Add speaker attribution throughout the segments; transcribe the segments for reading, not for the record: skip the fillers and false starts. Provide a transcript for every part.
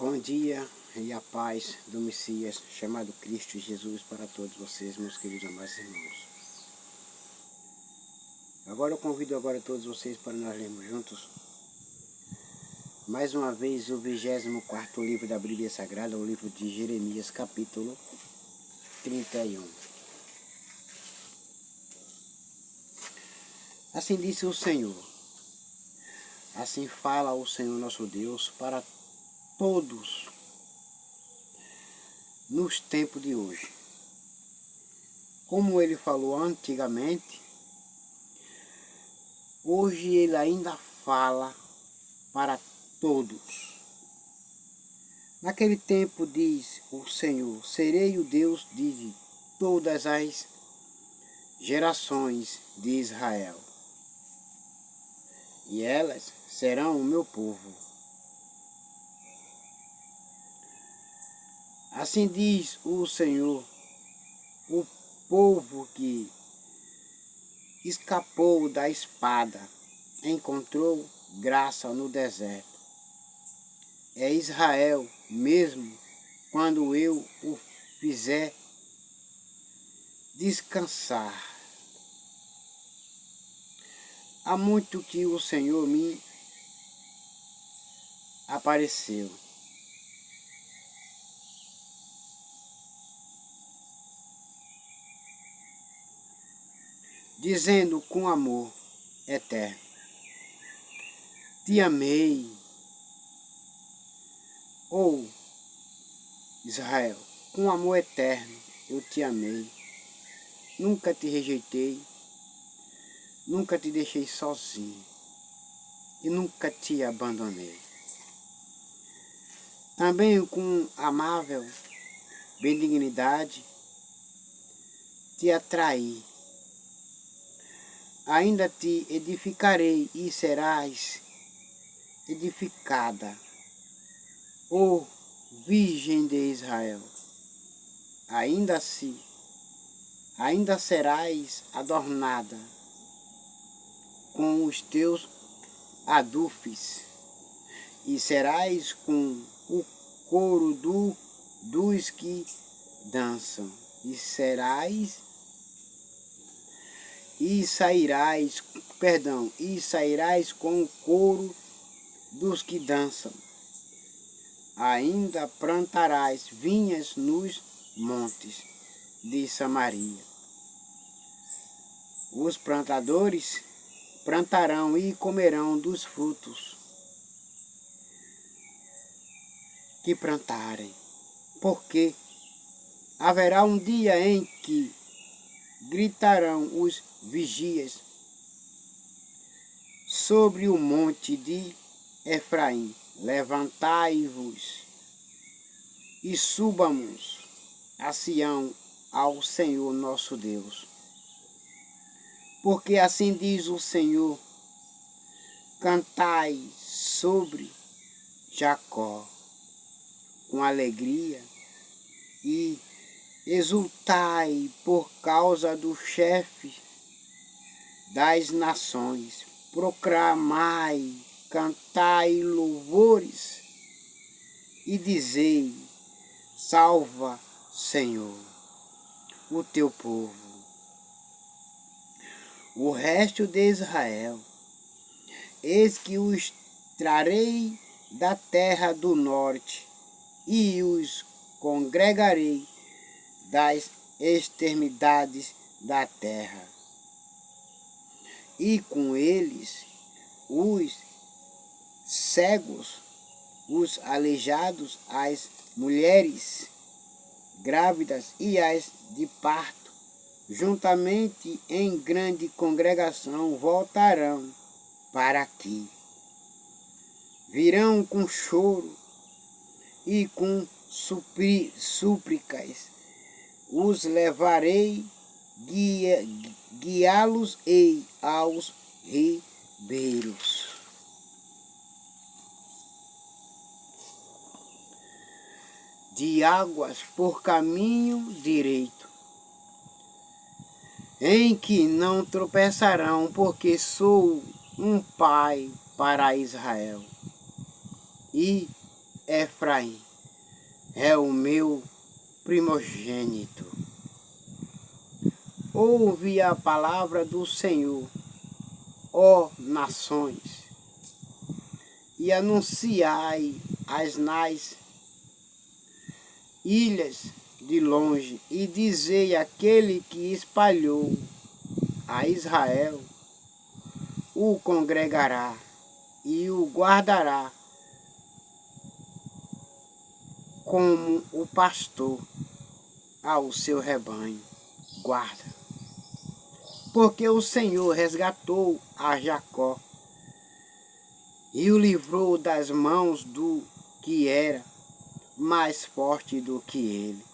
Speaker 1: Bom dia e a paz do Messias, chamado Cristo Jesus, para todos vocês, meus queridos amados irmãos. Agora eu convido todos vocês para nós lermos juntos, mais uma vez, o 24º livro da Bíblia Sagrada, o livro de Jeremias, capítulo 31. Assim disse o Senhor, assim fala o Senhor nosso Deus para todos nos tempos de hoje. Como ele falou antigamente, hoje ele ainda fala para todos. Naquele tempo, diz o Senhor, serei o Deus de todas as gerações de Israel, e elas serão o meu povo. Assim diz o Senhor, o povo que escapou da espada encontrou graça no deserto. É Israel mesmo, quando eu o fizer descansar. Há muito que o Senhor me apareceu. Dizendo com amor eterno, te amei, ou Israel, com amor eterno eu te amei, nunca te rejeitei, nunca te deixei sozinho e nunca te abandonei. Também com amável benignidade te atraí, ainda te edificarei e serás edificada, ó Virgem de Israel. Ainda serás adornada com os teus adufes, e serás com o coro dos que dançam, e sairás com o coro dos que dançam. Ainda plantarás vinhas nos montes de Samaria. Os plantadores plantarão e comerão dos frutos que plantarem, porque haverá um dia em que gritarão os vigias sobre o monte de Efraim, levantai-vos e subamos a Sião ao Senhor nosso Deus. Porque assim diz o Senhor, cantai sobre Jacó com alegria e exultai por causa do chefe das nações, proclamai, cantai louvores e dizei, salva, Senhor, o teu povo. O resto de Israel, eis que os trarei da terra do norte e os congregarei das extremidades da terra. E com eles os cegos, os aleijados, as mulheres grávidas e as de parto, juntamente em grande congregação, voltarão para aqui. Virão com choro e com súplicas, os levarei, guiá-los-ei aos ribeiros. De águas por caminho direito, em que não tropeçarão, porque sou um pai para Israel, e Efraim é o meu primogênito. Ouve a palavra do Senhor, ó nações, e anunciai nas ilhas de longe, e dizei àquele que espalhou a Israel, o congregará e o guardará como o pastor ao seu rebanho guarda. Porque o Senhor resgatou a Jacó e o livrou das mãos do que era mais forte do que ele.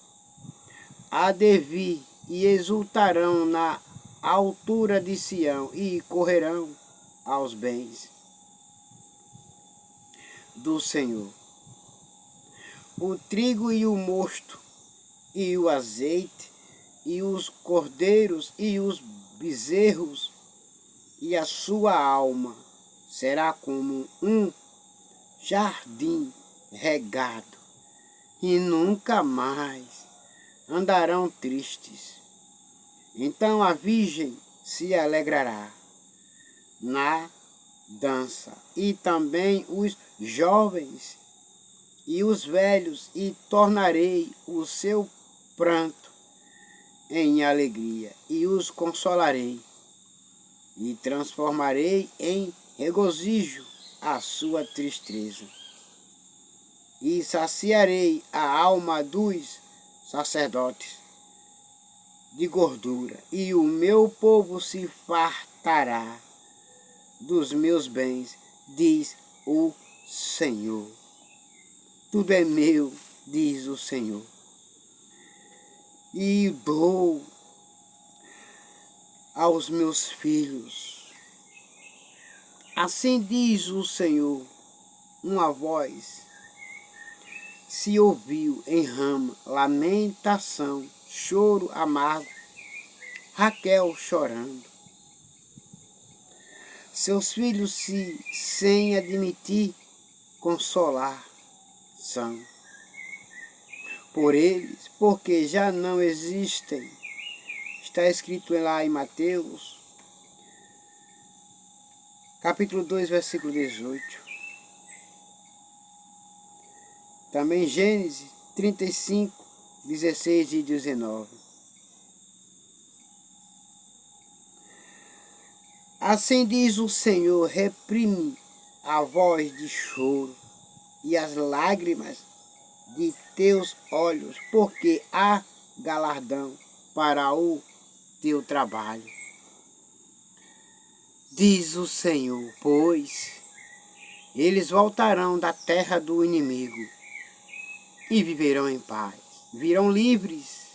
Speaker 1: A Davi e exultarão na altura de Sião e correrão aos bens do Senhor. O trigo e o mosto, e o azeite, e os cordeiros, e os bezerros, e a sua alma será como um jardim regado, e nunca mais andarão tristes. Então a virgem se alegrará na dança, e também os jovens e os velhos, e tornarei o seu pranto em alegria, e os consolarei, e transformarei em regozijo a sua tristeza. E saciarei a alma dos sacerdotes de gordura, e o meu povo se fartará dos meus bens, diz o Senhor. Tudo é meu, diz o Senhor, e dou aos meus filhos. Assim diz o Senhor, uma voz se ouviu em Rama, lamentação, choro amargo, Raquel chorando. Seus filhos sem admitir consolação por eles, porque já não existem. Está escrito lá em Mateus, capítulo 2, versículo 18. Também Gênesis 35, 16 e 19. Assim diz o Senhor, reprime a voz de choro e as lágrimas de teus olhos, porque há galardão para o teu trabalho. Diz o Senhor, pois eles voltarão da terra do inimigo e viverão em paz, virão livres.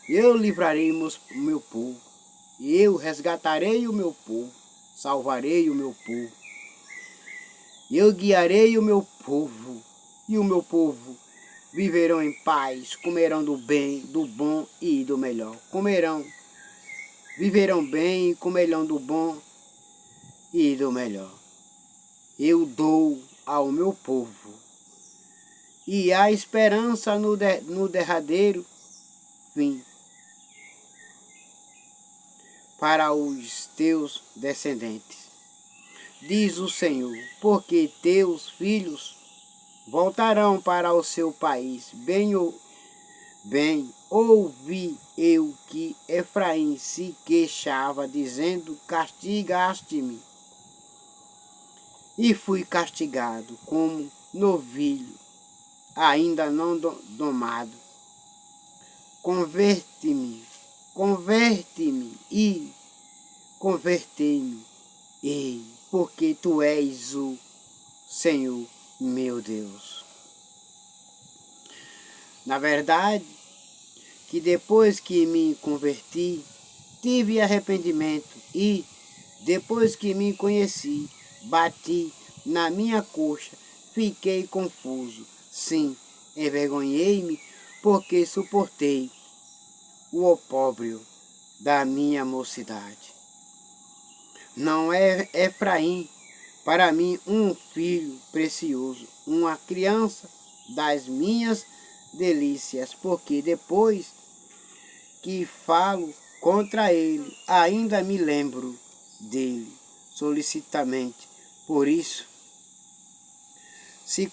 Speaker 1: Eu livrarei o meu povo, eu resgatarei o meu povo, salvarei o meu povo. Eu guiarei o meu povo, e o meu povo viverão em paz, comerão do bem, do bom e do melhor. Viverão bem e comerão do bom e do melhor. Eu dou ao meu povo, e há esperança no derradeiro fim para os teus descendentes, diz o Senhor, porque teus filhos voltarão para o seu país. Bem ouvi eu que Efraim se queixava, dizendo, castigaste-me. E fui castigado como novilho, ainda não domado. Converte-me e convertei-me, porque tu és o Senhor meu Deus. Na verdade, que depois que me converti, tive arrependimento, e depois que me conheci, bati na minha coxa, fiquei confuso. Sim, envergonhei-me, porque suportei o opróbrio da minha mocidade. Não é Efraim para mim um filho precioso, uma criança das minhas delícias, porque depois que falo contra ele, ainda me lembro dele solicitamente. Por isso, se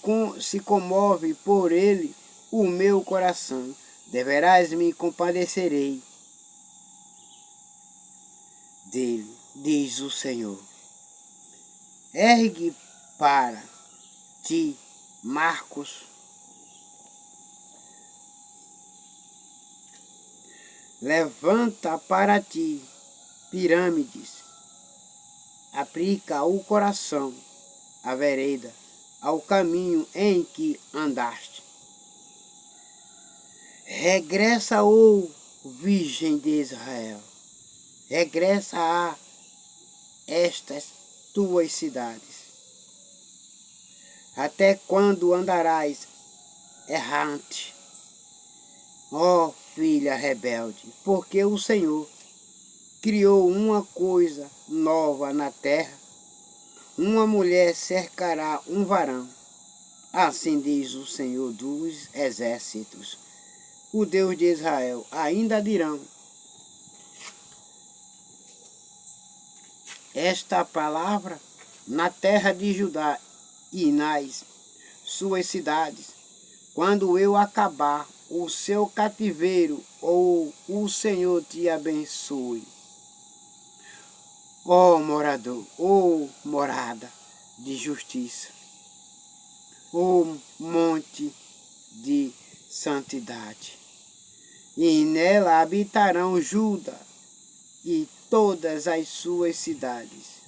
Speaker 1: comove por ele o meu coração, deverás me compadecerei dele, diz o Senhor. Ergue para ti, Marcos, levanta para ti, pirâmides, aplica o coração, a vereda, ao caminho em que andaste. Regressa, ó Virgem de Israel, regressa a estas tuas cidades. Até quando andarás errante, ó filha rebelde? Porque o Senhor criou uma coisa nova na terra. Uma mulher cercará um varão. Assim diz o Senhor dos exércitos, o Deus de Israel. Ainda dirão esta palavra na terra de Judá e nas suas cidades, quando eu acabar o seu cativeiro, ou o Senhor te abençoe. Ó morador, ó morada de justiça, ó monte de santidade, e nela habitarão Judá e todas as suas cidades.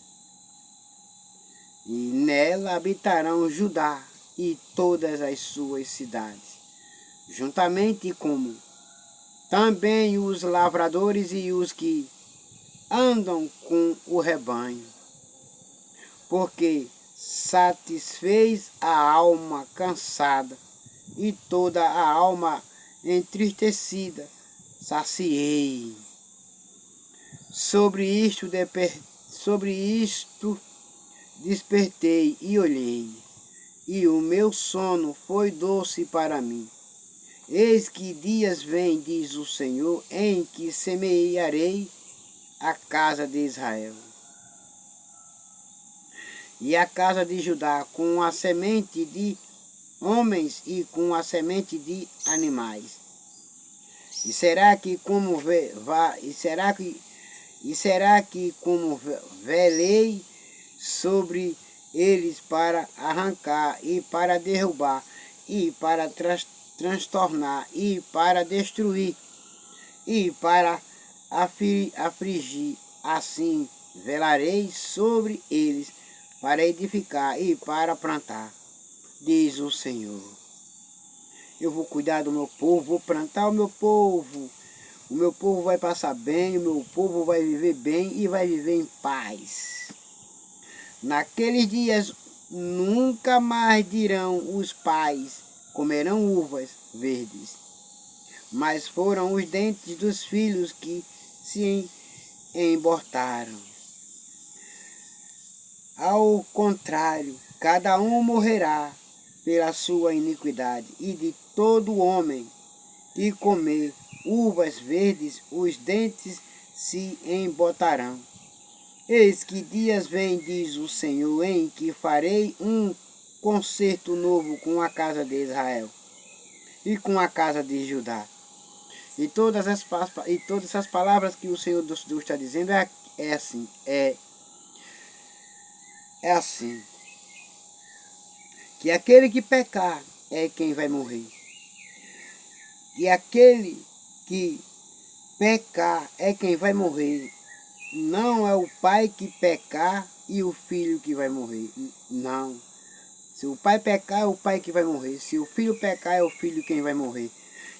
Speaker 1: E nela habitarão Judá e todas as suas cidades, juntamente como também os lavradores e os que andam com o rebanho, porque satisfez a alma cansada e toda a alma entristecida saciei. Sobre isto despertei e olhei, e o meu sono foi doce para mim. Eis que dias vêm, diz o Senhor, em que semearei a casa de Israel e a casa de Judá com a semente de homens e com a semente de animais. E será que como velei sobre eles para arrancar e para derrubar e para transtornar e para destruir e para afligir, assim velarei sobre eles para edificar e para plantar, diz o Senhor. Eu vou cuidar do meu povo, vou plantar o meu povo vai passar bem, o meu povo vai viver bem e vai viver em paz. Naqueles dias nunca mais dirão os pais, comerão uvas verdes, mas foram os dentes dos filhos que se embortaram. Ao contrário, cada um morrerá pela sua iniquidade, e de todo homem que comer uvas verdes, os dentes se embotarão. Eis que dias vem, diz o Senhor, em que farei um concerto novo com a casa de Israel e com a casa de Judá. E todas essas palavras que o Senhor Deus está dizendo é assim, que aquele que pecar é quem vai morrer. E aquele que pecar é quem vai morrer. Não é o pai que pecar e o filho que vai morrer. Não. Se o pai pecar, é o pai que vai morrer. Se o filho pecar, é o filho quem vai morrer.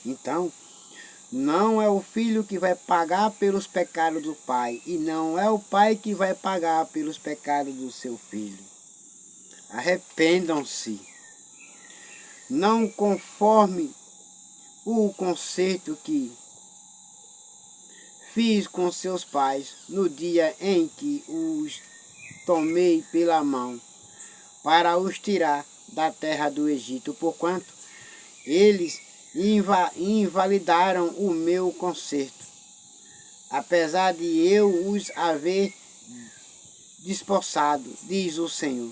Speaker 1: Então, não é o filho que vai pagar pelos pecados do pai. E não é o pai que vai pagar pelos pecados do seu filho. Arrependam-se. Não conforme o concerto que fiz com seus pais no dia em que os tomei pela mão para os tirar da terra do Egito, porquanto eles invalidaram o meu conserto, apesar de eu os haver despossado, diz o Senhor.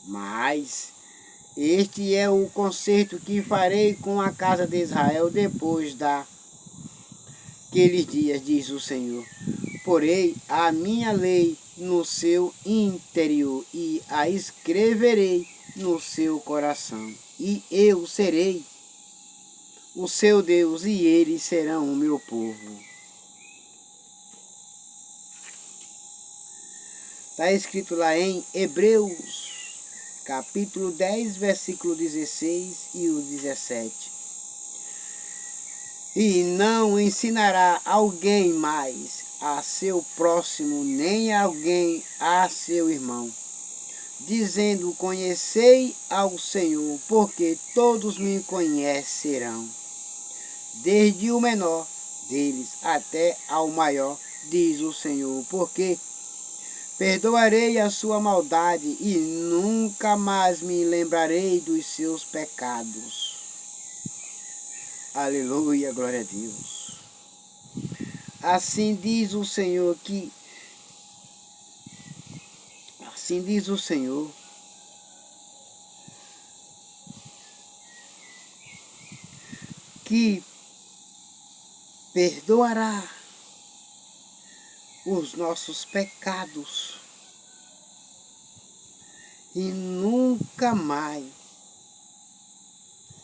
Speaker 1: Mas este é o conserto que farei com a casa de Israel depois daqueles dias, diz o Senhor. Porei a minha lei no seu interior e a escreverei no seu coração. E eu serei o seu Deus e eles serão o meu povo. Está escrito lá em Hebreus, capítulo 10, versículo 16 e o 17. E não ensinará alguém mais a seu próximo, nem alguém a seu irmão, dizendo, conhecei ao Senhor, porque todos me conhecerão, desde o menor deles até ao maior, diz o Senhor, porque perdoarei a sua maldade e nunca mais me lembrarei dos seus pecados. Aleluia, glória a Deus. Assim diz o Senhor que perdoará os nossos pecados e nunca mais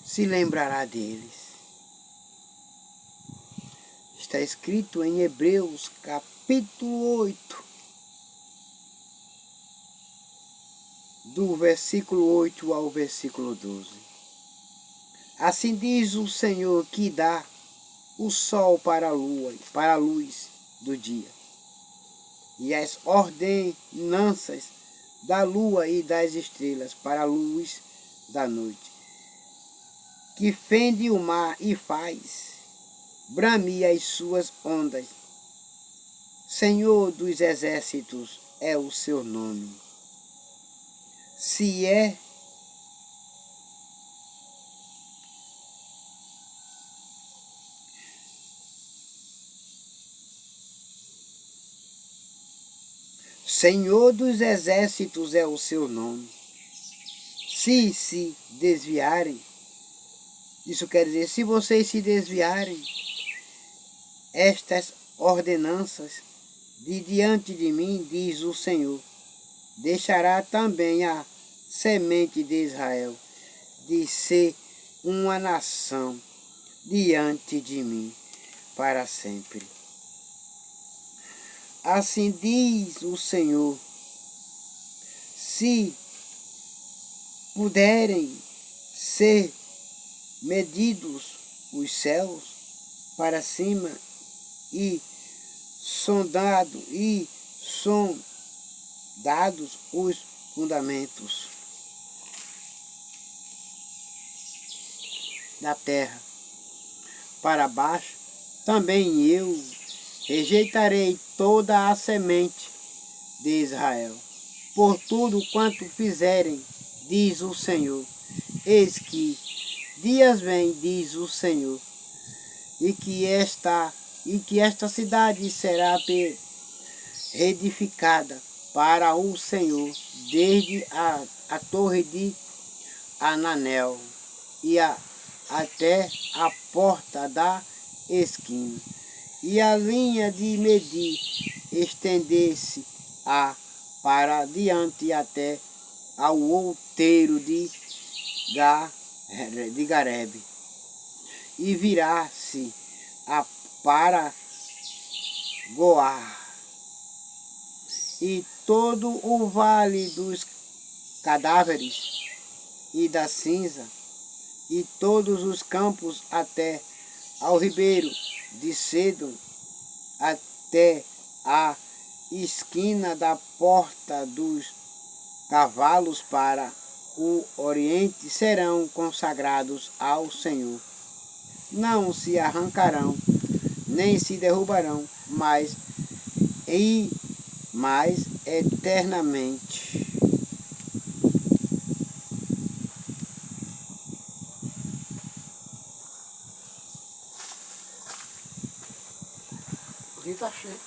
Speaker 1: se lembrará deles. Está escrito em Hebreus capítulo 8, do versículo 8 ao versículo 12. Assim diz o Senhor que dá o sol para a lua, para a luz do dia, e as ordenanças da lua e das estrelas para a luz da noite, que fende o mar e faz bramir as suas ondas. Senhor dos exércitos é o seu nome. Se é Senhor dos exércitos é o seu nome. Se desviarem, isso quer dizer, se vocês se desviarem, estas ordenanças de diante de mim, diz o Senhor, deixará também a semente de Israel de ser uma nação diante de mim para sempre. Assim diz o Senhor, se puderem ser medidos os céus para cima e sondados os fundamentos da terra para baixo, também eu rejeitarei toda a semente de Israel, por tudo quanto fizerem, diz o Senhor. Eis que dias vêm, diz o Senhor, e que esta cidade será reedificada para o Senhor, desde a torre de Ananel e até a porta da esquina. E a linha de medir estender-se para diante até ao outeiro de Garebe, e virá-se para Goar, e todo o vale dos cadáveres e da cinza, e todos os campos até ao ribeiro de Cedro, até a esquina da porta dos cavalos para o oriente, serão consagrados ao Senhor. Não se arrancarão, nem se derrubarão, mas eternamente.
Speaker 2: O rio tá cheio.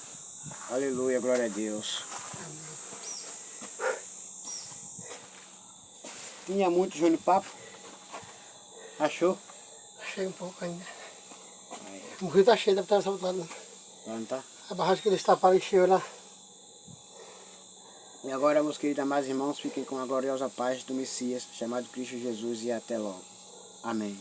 Speaker 1: Aleluia, glória a Deus. Tinha muito junipapo? Achou?
Speaker 2: Cheio um pouco ainda. O rio tá cheio, deve estar do outro lado.
Speaker 1: Não tá?
Speaker 2: A barragem que eles taparam encheu lá.
Speaker 1: E agora, meus queridos amados irmãos, fiquem com a gloriosa paz do Messias, chamado Cristo Jesus, e até logo. Amém.